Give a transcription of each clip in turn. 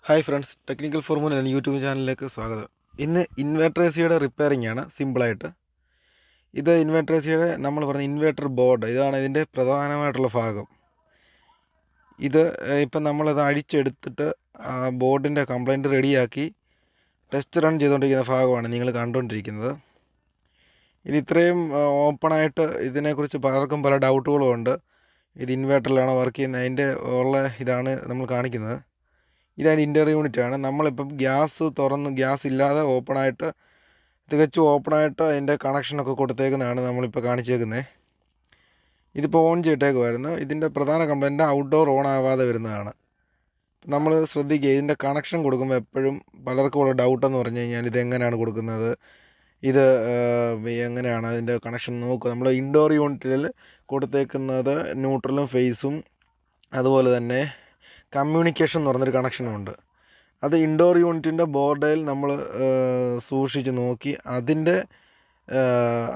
Hi friends, technical formula എന്ന YouTube ചാനലിലേക്ക് സ്വാഗതം. ഇന്ന് ഇൻവെർട്ടർ എസിയുടെ റിപ്പയറിംഗ് ആണ്, സിമ്പിളായിട്ട്. ഇത് ഇൻവെർട്ടർ എസിയുടെ നമ്മൾ പറഞ്ഞ ഇൻവെർട്ടർ ബോർഡ്, ഇതാണ് ഇതിൻ്റെ പ്രധാനമായിട്ടുള്ള ഭാഗം. ഇത് ഇപ്പം നമ്മളത് അഴിച്ചെടുത്തിട്ട് ബോർഡിൻ്റെ കംപ്ലൈൻറ്റ് റെഡിയാക്കി ടെസ്റ്റ് റൺ ചെയ്തുകൊണ്ടിരിക്കുന്ന ഭാഗമാണ് നിങ്ങൾ കണ്ടുകൊണ്ടിരിക്കുന്നത്. ഇത് ഇത്രയും ഓപ്പണായിട്ട് ഇതിനെക്കുറിച്ച് പലർക്കും പല ഡൗട്ടുകളും ഉണ്ട്. ഇത് ഇൻവെർട്ടറിലാണോ വർക്ക് ചെയ്യുന്നത്, അതിൻ്റെ ഇതാണ് നമ്മൾ കാണിക്കുന്നത്. ഇതാണ് ഇൻ്റർ യൂണിറ്റാണ്. നമ്മളിപ്പം ഗ്യാസ് ഇല്ലാതെ ഓപ്പണായിട്ട് തികച്ചും ഓപ്പണായിട്ട് അതിൻ്റെ കണക്ഷനൊക്കെ കൊടുത്തേക്കുന്നതാണ് നമ്മളിപ്പോൾ കാണിച്ചേക്കുന്നത്. ഇതിപ്പോൾ ഓൺ ചെയ്തിട്ടേക്കുമായിരുന്നു. ഇതിൻ്റെ പ്രധാന കംപ്ലൈൻറ്റ് ഔട്ട്ഡോർ ഓൺ ആവാതെ വരുന്നതാണ്. നമ്മൾ ശ്രദ്ധിക്കുക, ഇതിൻ്റെ കണക്ഷൻ കൊടുക്കുമ്പോൾ എപ്പോഴും പലർക്കും ഉള്ള ഡൗട്ടെന്ന് പറഞ്ഞു കഴിഞ്ഞാൽ ഇതെങ്ങനെയാണ് കൊടുക്കുന്നത്, ഇത് എങ്ങനെയാണ് അതിൻ്റെ കണക്ഷൻ നോക്കുക. നമ്മൾ ഇൻഡോർ യൂണിറ്റിൽ കൊടുത്തേക്കുന്നത് ന്യൂട്രലും ഫേസും അതുപോലെ തന്നെ കമ്മ്യൂണിക്കേഷൻ എന്ന് പറഞ്ഞൊരു കണക്ഷനുമുണ്ട്. അത് ഇൻഡോർ യൂണിറ്റിൻ്റെ ബോർഡിൽ നമ്മൾ സൂക്ഷിച്ച് നോക്കി അതിൻ്റെ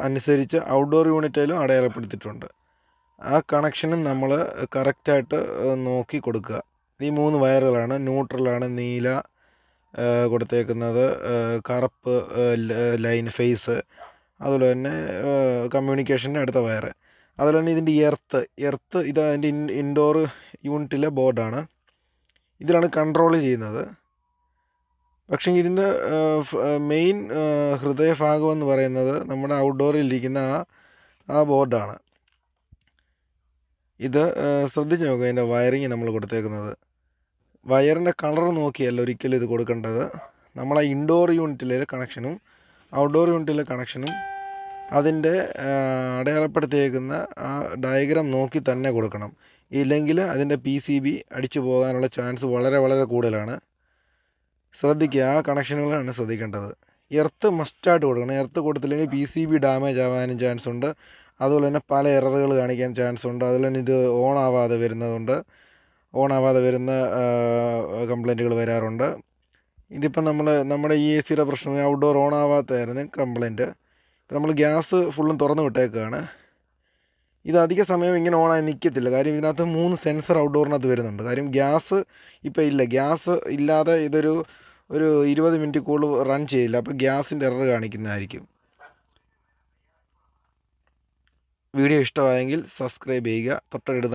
അനുസരിച്ച് ഔട്ട്ഡോർ യൂണിറ്റിലും അടയാളപ്പെടുത്തിയിട്ടുണ്ട്. ആ കണക്ഷനും നമ്മൾ കറക്റ്റായിട്ട് നോക്കി കൊടുക്കുക. ഈ 3 വയറുകളാണ്. ന്യൂട്രലാണ് നീല കൊടുത്തേക്കുന്നത്, കറുപ്പ് ലൈൻ ഫേസ്, അതുപോലെ തന്നെ കമ്മ്യൂണിക്കേഷൻ്റെ അടുത്ത വയറ്. അതുപോലെ തന്നെ ഇതിൻ്റെ എർത്ത് ഇത് അതിൻ്റെ ഇൻഡോർ യൂണിറ്റിലെ ബോർഡാണ്. ഇതിലാണ് കൺട്രോൾ ചെയ്യുന്നത്. പക്ഷേ ഇതിൻ്റെ മെയിൻ ഹൃദയഭാഗം എന്ന് പറയുന്നത് നമ്മുടെ ഔട്ട്ഡോറിലിരിക്കുന്ന ആ ബോർഡാണ്. ഇത് ശ്രദ്ധിച്ച് നോക്കുക. അതിൻ്റെ വയറിങ് നമ്മൾ കൊടുത്തേക്കുന്നത് വയറിൻ്റെ കളർ നോക്കിയല്ല ഒരിക്കലും ഇത് കൊടുക്കേണ്ടത്. നമ്മൾ ആ ഇൻഡോർ യൂണിറ്റിലെ കണക്ഷനും ഔട്ട്ഡോർ യൂണിറ്റിലെ കണക്ഷനും അതിൻ്റെ അടയാളപ്പെടുത്തിയേക്കുന്ന ആ ഡയഗ്രാം നോക്കി തന്നെ കൊടുക്കണം. ഇല്ലെങ്കിൽ അതിൻ്റെ PCB അടിച്ചു പോകാനുള്ള ചാൻസ് വളരെ വളരെ കൂടുതലാണ്. ശ്രദ്ധിക്കുക, ആ കണക്ഷനുകളാണ് ശ്രദ്ധിക്കേണ്ടത്. എർത്ത് മസ്റ്റായിട്ട് കൊടുക്കണം. എർത്ത് കൊടുത്തില്ലെങ്കിൽ PCB ഡാമേജ് ആവാനും ചാൻസ് ഉണ്ട്. അതുപോലെ തന്നെ പല എററുകൾ കാണിക്കാൻ ചാൻസ് ഉണ്ട്. അതുപോലെ തന്നെ ഇത് ഓണാവാതെ വരുന്ന കംപ്ലൈൻറ്റുകൾ വരാറുണ്ട്. ഇതിപ്പം നമ്മുടെ ഈ ACയുടെ പ്രശ്നം ഔട്ട്ഡോർ ഓണാവാത്തതായിരുന്നു കംപ്ലൈൻറ്റ്. നമ്മൾ ഗ്യാസ് ഫുള്ളും തുറന്ന് വിട്ടേക്കുകയാണ്. ഇത് അധിക സമയം ഇങ്ങനെ ഓണായി നിൽക്കത്തില്ല. കാര്യം ഇതിനകത്ത് 3 സെൻസർ ഔട്ട്ഡോറിനകത്ത് വരുന്നുണ്ട്. കാര്യം ഗ്യാസ് ഇപ്പോൾ ഇല്ല. ഗ്യാസ് ഇല്ലാതെ ഇതൊരു 20 മിനിറ്റ് കൂടുതൽ റൺ ചെയ്യില്ല. അപ്പോൾ ഗ്യാസിൻ്റെ എറർ കാണിക്കുന്നതായിരിക്കും. വീഡിയോ ഇഷ്ടമായെങ്കിൽ സബ്സ്ക്രൈബ് ചെയ്യുക. തൊട്ടടുത്ത്